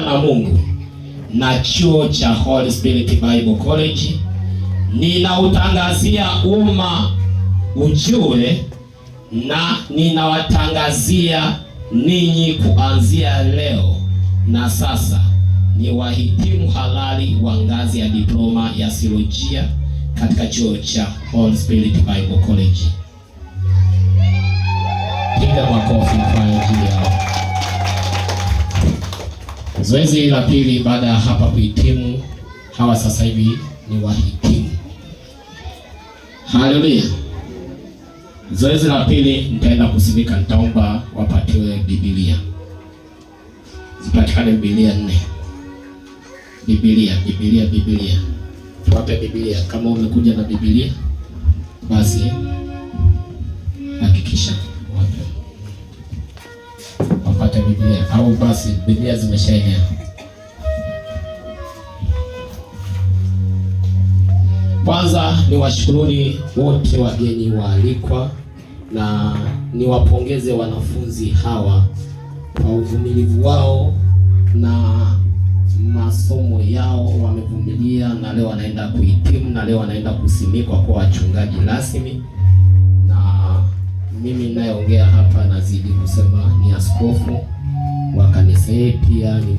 na Mungu na chuo cha Holy Spirit Bible College, ninautangazia umma ujue na ninawatangazia ninyi kuanzia leo na sasa ni wahitimu halali wa ngazi ya diploma ya theolojia katika chuo cha Holy Spirit Bible College. Piga makofi kwa ajili yao. Zoezi la pili baada ya hapa kuhitimu, hawa sasa hivi ni wahitimu. Haleluya. Zoezi la pili nitaenda kusimika, nitaomba wapatiwe Biblia. Zipatikane Biblia 4. Biblia. Tuwape Biblia. Kama umekuja na Biblia, basi hakikisha wapate Biblia, au basi Biblia zimeshaenea. Kwanza ni washukuruni wote wageni waalikwa na niwapongeze wanafunzi hawa kwa uvumilivu wao na masomo yao. Wamevumilia na leo wanaenda kuhitimu na leo wanaenda kusimikwa kwa wachungaji rasmi. Na mimi ninayeongea hapa nazidi kusema ni askofu wa kanisa, pia ni